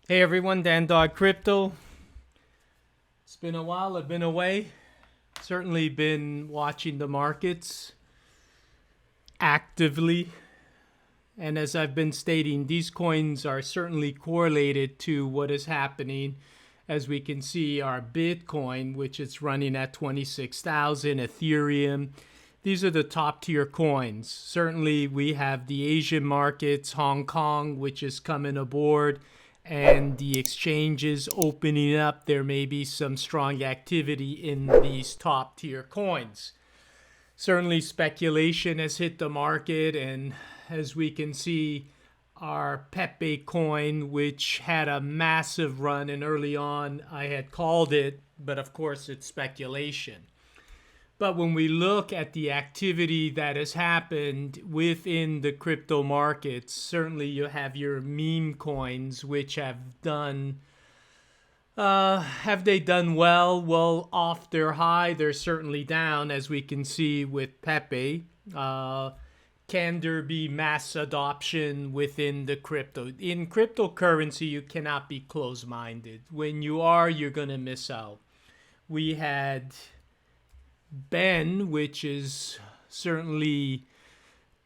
Hey everyone, Dan Dog Crypto. It's been a while. I've been away. Certainly been watching the markets actively. And as I've been stating, these coins are certainly correlated to what is happening. As we can see, our Bitcoin, which is running at 26,000, Ethereum. These are the top tier coins. Certainly, we have the Asian markets, Hong Kong, which is coming aboard, and the exchanges opening up. There may be some strong activity in these top tier coins. Certainly, speculation has hit the market, and as we can see, our Pepe coin, which had a massive run, and early on I had called it, but of course it's speculation. But when we look at the activity that has happened within the crypto markets, certainly you have your meme coins, which have they done well? Well, off their high, they're certainly down, as we can see with Pepe. Can there be mass adoption within the crypto? In cryptocurrency, you cannot be closed minded. When you are, you're going to miss out. We had Ben, which is certainly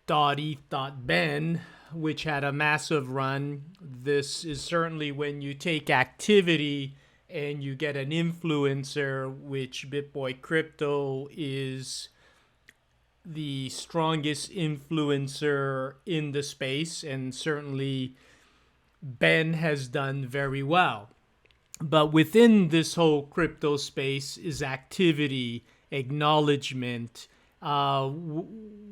.eth.ben, which had a massive run. This is certainly when you take activity and you get an influencer, which BitBoy Crypto is the strongest influencer in the space, and certainly Ben has done very well. But within this whole crypto space is activity, acknowledgement.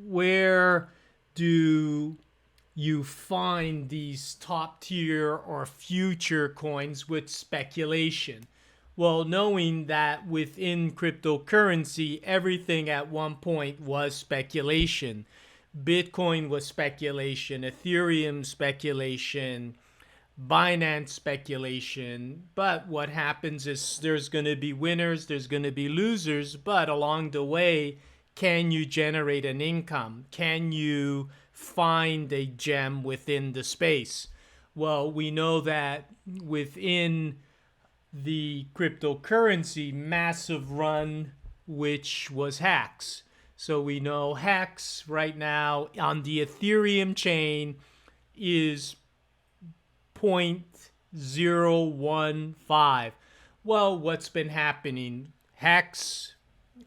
Where do you find these top tier or future coins with speculation? Well, knowing that within cryptocurrency, everything at one point was speculation. Bitcoin was speculation, Ethereum speculation, Binance speculation. But what happens is there's going to be winners, there's going to be losers, but along the way, can you generate an income? Can you find a gem within the space? Well, we know that within the cryptocurrency, massive run, which was Hex. So we know Hex right now on the Ethereum chain is 0.015. Well, what's been happening? Hex,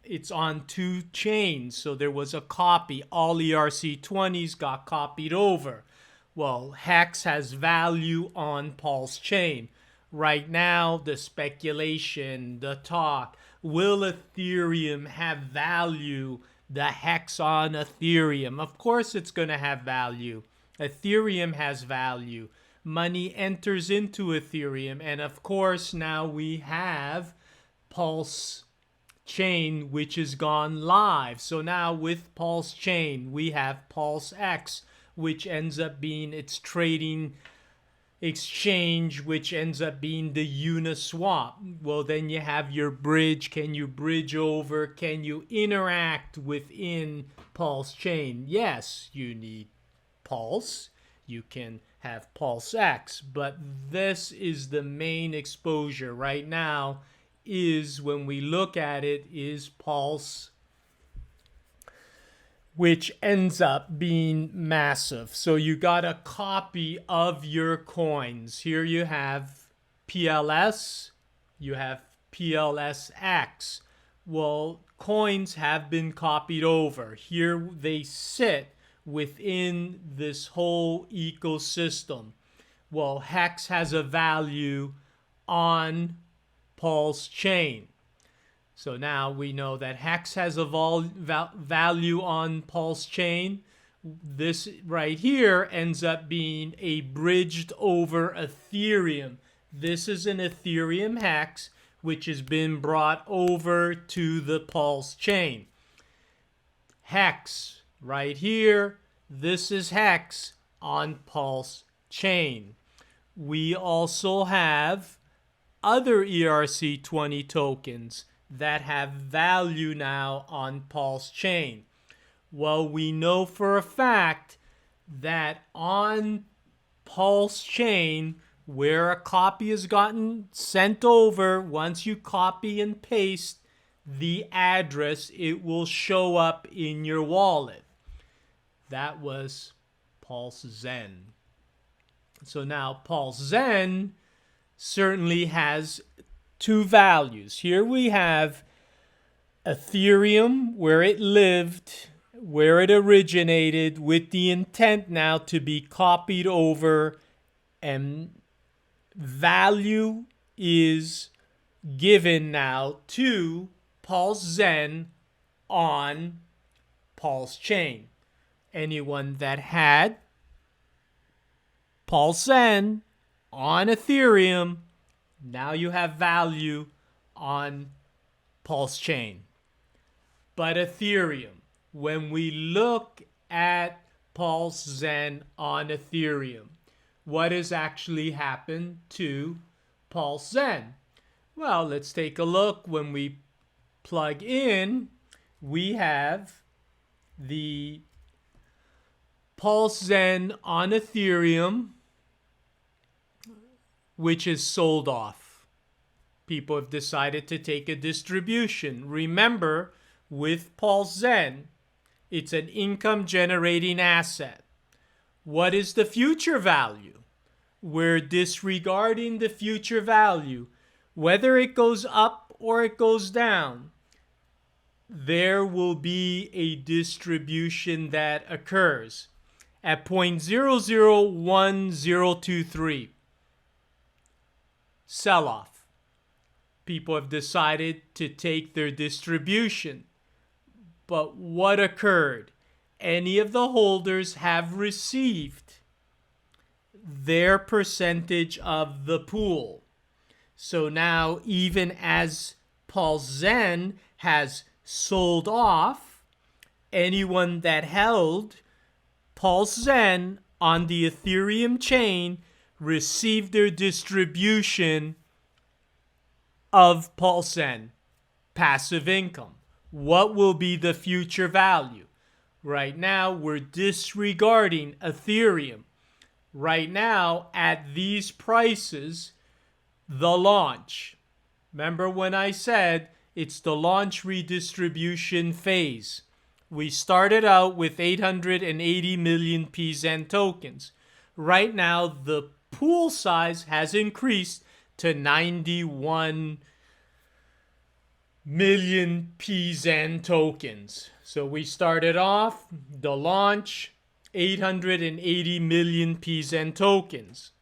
it's on two chains. So there was a copy. All ERC20s got copied over. Well, Hex has value on PulseChain. Right now, the speculation, the talk, will Ethereum have value? The Hex on Ethereum. Of course, it's going to have value. Ethereum has value. Money enters into Ethereum. And of course, now we have PulseChain, which has gone live. So now with PulseChain, we have PulseX, which ends up being its trading exchange, which ends up being the Uniswap. Well, then you have your bridge. Can you bridge over? Can you interact within PulseChain? Yes, you need Pulse. You can have PulseX, but this is the main exposure right now. Is when we look at it is Pulse, which ends up being massive. So you got a copy of your coins. Here you have PLS, you have PLSX. Well, coins have been copied over. Here they sit within this whole ecosystem. Well, Hex has a value on PulseChain. So now we know that Hex has a value on PulseChain. This right here ends up being a bridged over Ethereum. This is an Ethereum Hex, which has been brought over to the PulseChain. Hex right here. This is Hex on PulseChain. We also have other ERC20 tokens that have value now on PulseChain. Well, we know for a fact that on PulseChain where a copy has gotten sent over, once you copy and paste the address, it will show up in your wallet. That was PulseZen. So now PulseZen certainly has two values. Here we have Ethereum, where it lived, where it originated, with the intent now to be copied over, and value is given now to PulseZen on PulseChain. Anyone that had PulseZen on Ethereum, now you have value on PulseChain. But Ethereum, when we look at PulseZen on Ethereum, what has actually happened to PulseZen? Well, let's take a look. When we plug in, we have the PulseZen on Ethereum, which is sold off. People have decided to take a distribution. Remember, with PulseZen, it's an income generating asset. What is the future value? We're disregarding the future value. Whether it goes up or it goes down, there will be a distribution that occurs at 0.001023. Sell-off. People have decided to take their distribution. But what occurred? Any of the holders have received their percentage of the pool. So now, even as PulseZen has sold off, anyone that held PulseZen on the Ethereum chain received their distribution of PulseZen, passive income. What will be the future value? Right now, we're disregarding Ethereum. Right now, at these prices, the launch. Remember when I said it's the launch redistribution phase. We started out with 880 million PZen tokens. Right now, the pool size has increased to 91 million PZen tokens. So we started off the launch, 880 million PZen tokens.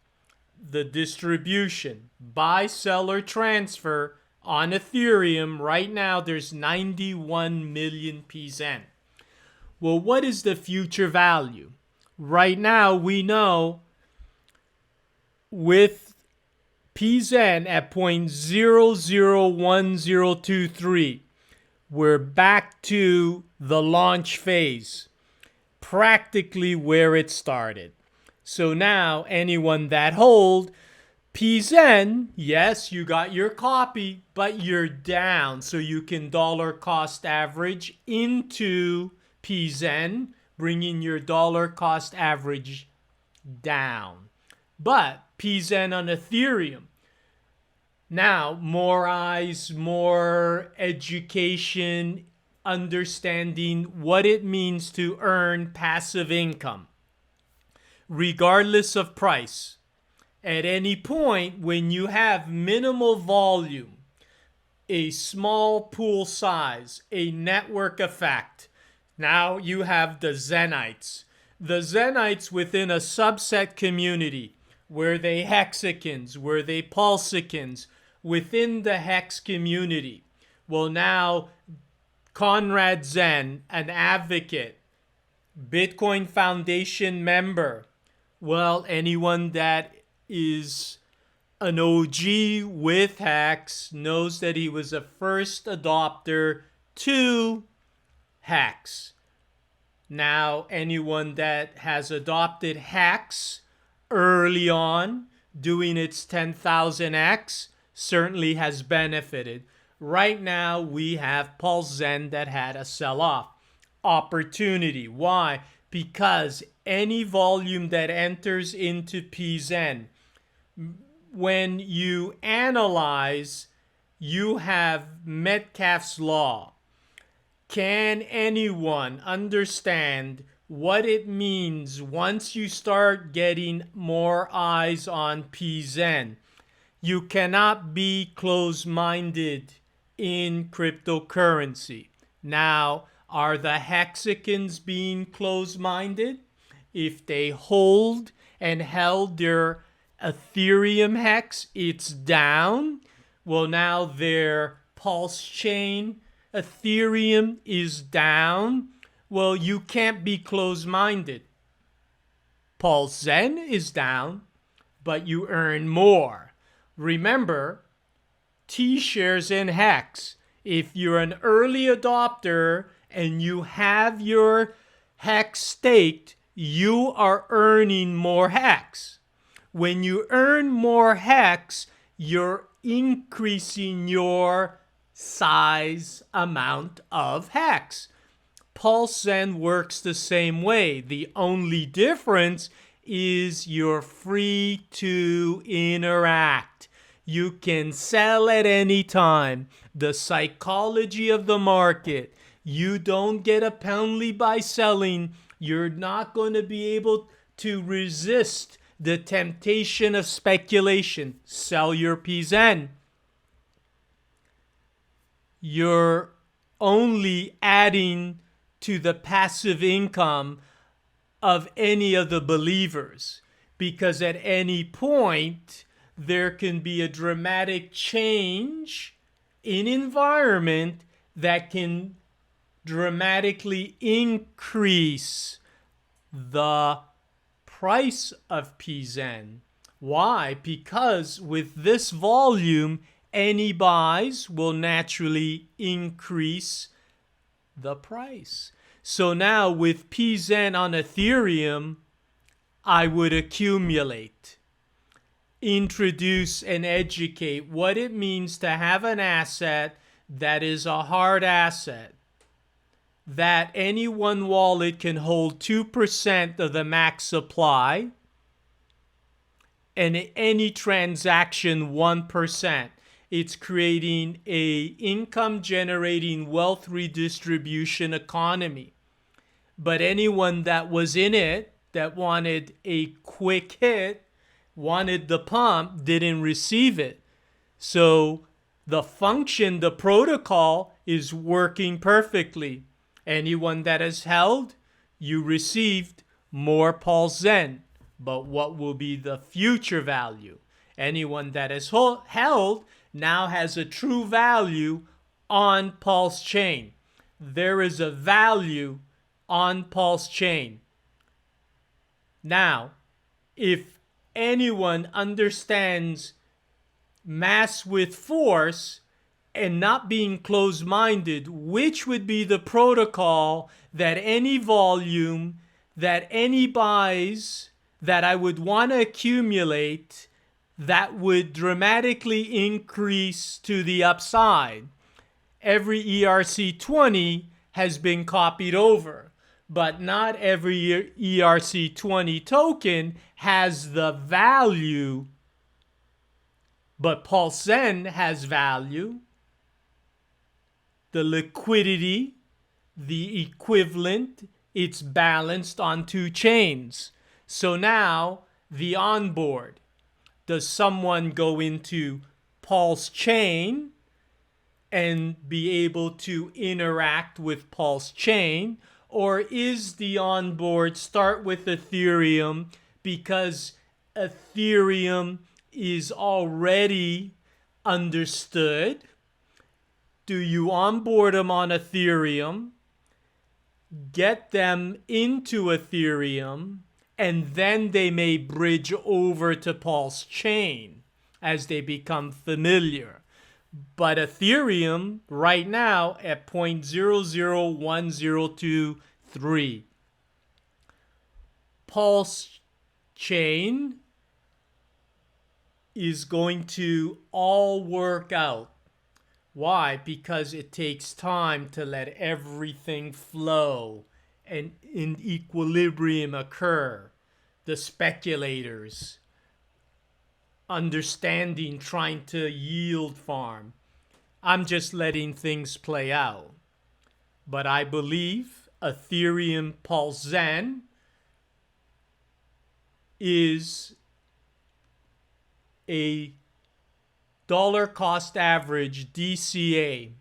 The distribution, buy, sell, or transfer on Ethereum, right now there's 91 million PZen. Well, what is the future value? Right now, we know with PZen at 0.001023, we're back to the launch phase, practically where it started. So now, anyone that hold PZen, yes, you got your copy, but you're down. So you can dollar cost average into PZen, bringing your dollar cost average down. But PZen on Ethereum, now more eyes, more education, understanding what it means to earn passive income, regardless of price. At any point when you have minimal volume, a small pool size, a network effect, now you have the Zenites. The Zenites within a subset community, where they hexagons, where they pulsicons, within the hex community. Well, now Conrad Zen, an advocate, Bitcoin Foundation member. Well, anyone that is an OG with Hex knows that he was a first adopter to Hex. Now, anyone that has adopted Hex early on, doing its 10,000x, certainly has benefited. Right now, we have PulseZen that had a sell-off opportunity. Why? Because any volume that enters into PZen when you analyze, you have Metcalfe's law. Can anyone understand what it means once you start getting more eyes on PZen? You cannot be closed-minded in cryptocurrency. Now, are the hexagons being closed-minded? If they hold and held their Ethereum hex, it's down. Well, now their PulseChain Ethereum is down. Well, you can't be closed-minded. PulseZen is down, but you earn more. Remember, T-shares in hex. If you're an early adopter and you have your hex staked, you are earning more hex. When you earn more hex, you're increasing your size amount of hex. PulseZen works the same way. The only difference is you're free to interact. You can sell at any time. The psychology of the market. You don't get a penalty by selling. You're not going to be able to resist the temptation of speculation. Sell your PZen. You're only adding to the passive income of any of the believers, because at any point there can be a dramatic change in environment that can dramatically increase the price of PZen. Why? Because with this volume, any buys will naturally increase the price. So now with PZen on Ethereum, I would accumulate, introduce and educate what it means to have an asset that is a hard asset, that any one wallet can hold 2% of the max supply, and any transaction 1%. It's creating a income generating wealth redistribution economy. But anyone that was in it, that wanted a quick hit, wanted the pump, didn't receive it. So the function, the protocol is working perfectly. Anyone that has held, you received more PulseZen. But what will be the future value? Anyone that has held now has a true value on PulseChain. There is a value on PulseChain. Now, if anyone understands mass with force and not being closed-minded, which would be the protocol that any volume, that any buys that I would want to accumulate that would dramatically increase to the upside. Every ERC20 has been copied over, but not every ERC20 token has the value. But PulseZen has value, the liquidity, the equivalent, it's balanced on two chains. So now the onboard. Does someone go into PulseChain and be able to interact with PulseChain? Or is the onboard start with Ethereum because Ethereum is already understood? Do you onboard them on Ethereum, get them into Ethereum, and then they may bridge over to PulseChain as they become familiar? But Ethereum right now at 0.001023. PulseChain is going to all work out. Why? Because it takes time to let everything flow and in equilibrium occur. The speculators understanding trying to yield farm. I'm just letting things play out. But I believe Ethereum PulseZen is a dollar cost average DCA.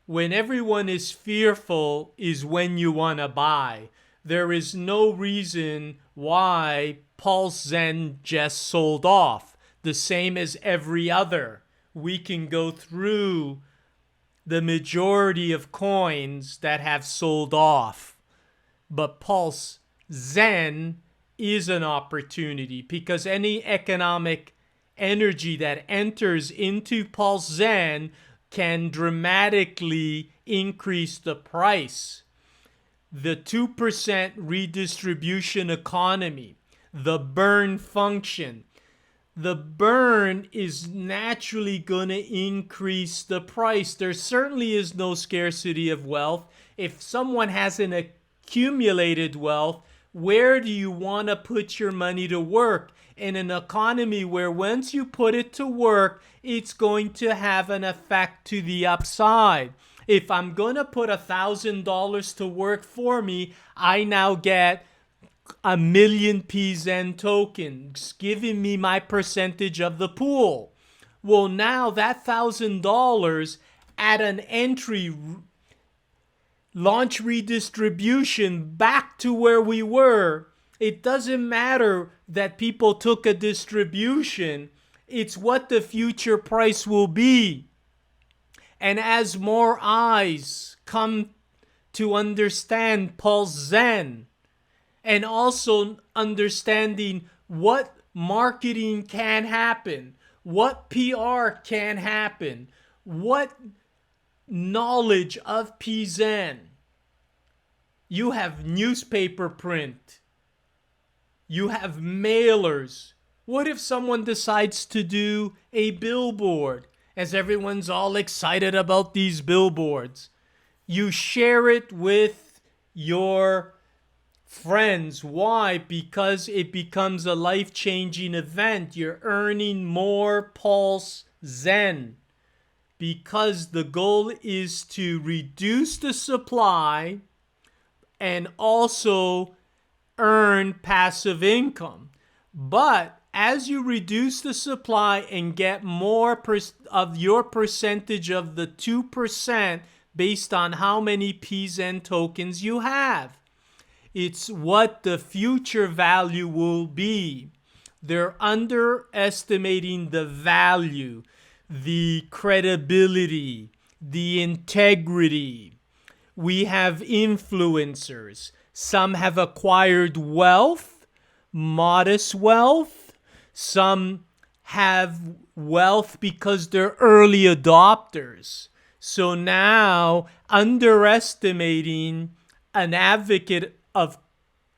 When everyone is fearful is when you want to buy. There is no reason why PulseZen just sold off. The same as every other. We can go through the majority of coins that have sold off. But PulseZen is an opportunity because any economic energy that enters into PulseZen can dramatically increase the price. The 2% redistribution economy, the burn function. The burn is naturally going to increase the price. There certainly is no scarcity of wealth. If someone hasn't accumulated wealth, where do you want to put your money to work? In an economy where once you put it to work, it's going to have an effect to the upside. If I'm going to put $1,000 to work for me, I now get 1,000,000 PZen tokens, giving me my percentage of the pool. Well, now that $1,000 at an entry launch redistribution back to where we were, it doesn't matter that people took a distribution. It's what the future price will be. And as more eyes come to understand PulseZen, and also understanding what marketing can happen, what PR can happen, what knowledge of PZen. You have newspaper print. You have mailers. What if someone decides to do a billboard? As everyone's all excited about these billboards. You share it with your friends. Why? Because it becomes a life-changing event. You're earning more PulseZen. Because the goal is to reduce the supply and also earn passive income. But as you reduce the supply and get more of your percentage of the 2% based on how many PZen tokens you have, it's what the future value will be. They're underestimating the value, the credibility, the integrity. We have influencers. Some have acquired wealth, modest wealth. Some have wealth because they're early adopters. So now, underestimating an advocate of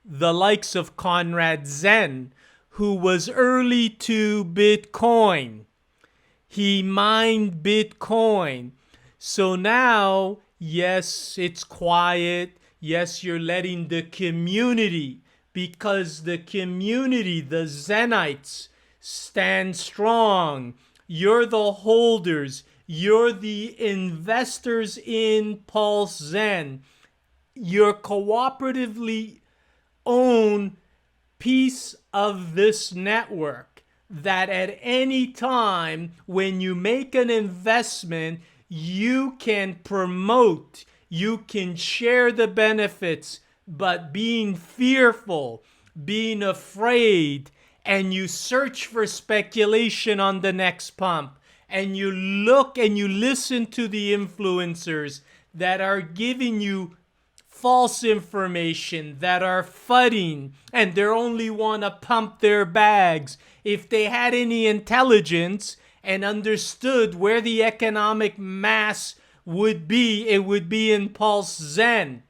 the likes of Conrad Zen, who was early to Bitcoin. He mined Bitcoin. So now, yes, it's quiet. Yes, you're letting the community, because the community, the Zenites, stand strong. You're the holders. You're the investors in PulseZen. You're cooperatively own piece of this network that at any time when you make an investment, you can promote, you can share the benefits, but being fearful, being afraid, and you search for speculation on the next pump, and you look and you listen to the influencers that are giving you false information, that are fudding, and they only want to pump their bags. If they had any intelligence and understood where the economic mass would be, it would be in PulseZen.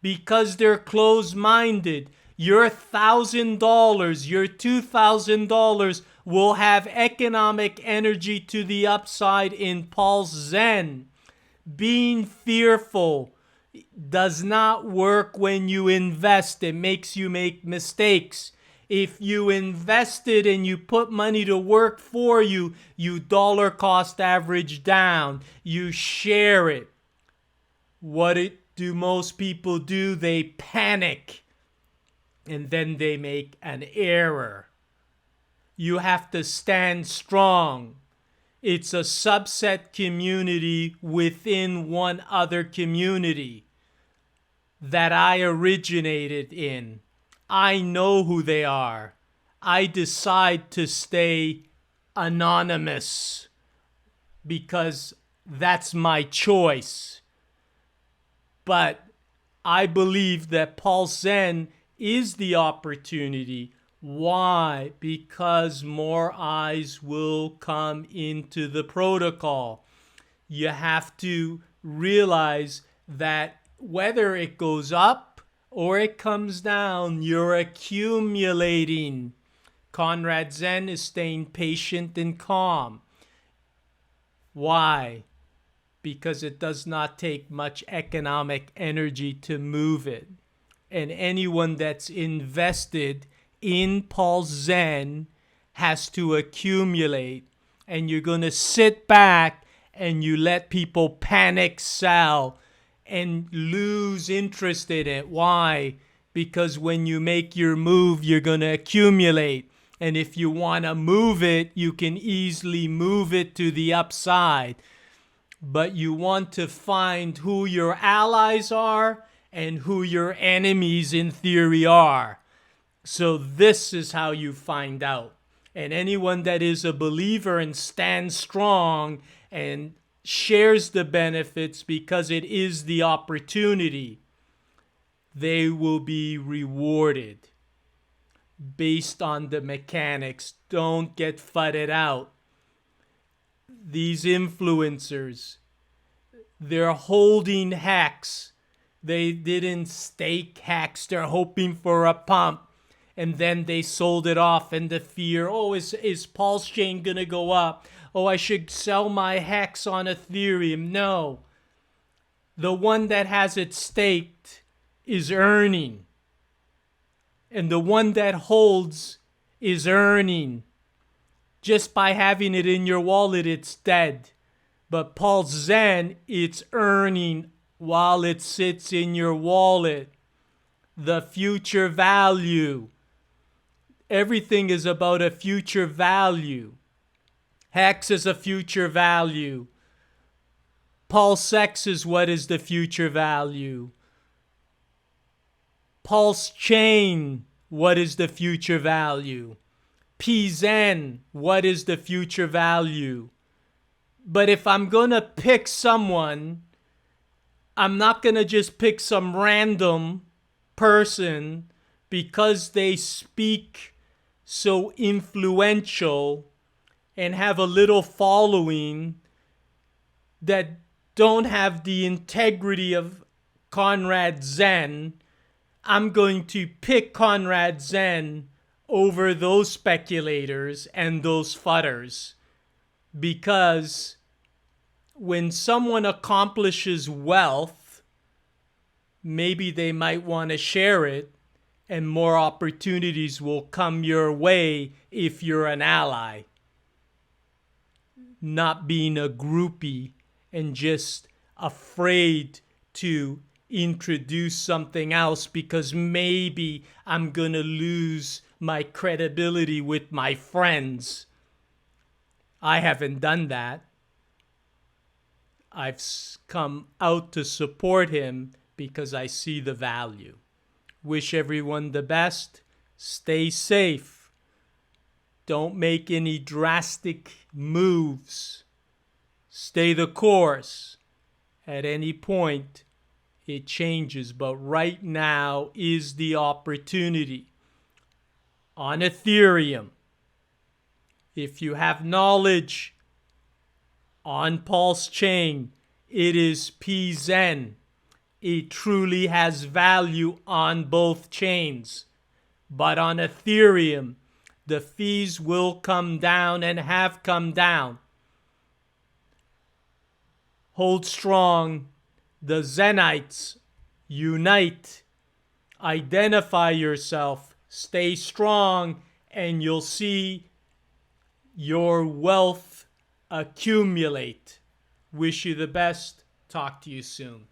Because they're closed-minded, your $1,000, your $2,000 will have economic energy to the upside in PulseZen. Being fearful does not work when you invest. It makes you make mistakes. If you invested and you put money to work for you, you dollar cost average down. You share it. Do most people do? They panic and then they make an error. You have to stand strong. It's a subset community within one other community that I originated in. I know who they are. I decide to stay anonymous because that's my choice. But I believe that PulseZen is the opportunity. Why? Because more eyes will come into the protocol. You have to realize that whether it goes up or it comes down, you're accumulating. Conrad Zen is staying patient and calm. Why? Because it does not take much economic energy to move it. And anyone that's invested in PulseZen has to accumulate. And you're going to sit back and you let people panic sell and lose interest in it. Why? Because when you make your move, you're going to accumulate. And if you want to move it, you can easily move it to the upside. But you want to find who your allies are and who your enemies in theory are. So this is how you find out. And anyone that is a believer and stands strong and shares the benefits because it is the opportunity, they will be rewarded based on the mechanics. Don't get fudded out. These influencers, they're holding hacks. They didn't stake hacks. They're hoping for a pump. And then they sold it off in the fear, is PulseChain going to go up? Oh, I should sell my hacks on Ethereum. No. The one that has it staked is earning. And the one that holds is earning. Just by having it in your wallet, it's dead. But PulseZen, it's earning while it sits in your wallet. The future value. Everything is about a future value. Hex is a future value. PulseX is what is the future value. PulseChain, what is the future value? PZen, what is the future value? But if I'm going to pick someone, I'm not going to just pick some random person because they speak so influential and have a little following that don't have the integrity of Conrad Zen. I'm going to pick Conrad Zen over those speculators and those fudders, because when someone accomplishes wealth, maybe they might want to share it, and more opportunities will come your way if you're an ally. Not being a groupie and just afraid to introduce something else because maybe I'm going to lose my credibility with my friends. I haven't done that. I've come out to support him because I see the value. Wish everyone the best. Stay safe. Don't make any drastic moves. Stay the course. At any point, it changes, but right now is the opportunity. On Ethereum, if you have knowledge on PulseChain, it is PZen. It truly has value on both chains. But on Ethereum, the fees will come down and have come down. Hold strong. The Zenites, unite. Identify yourself. Stay strong, and you'll see your wealth accumulate. Wish you the best. Talk to you soon.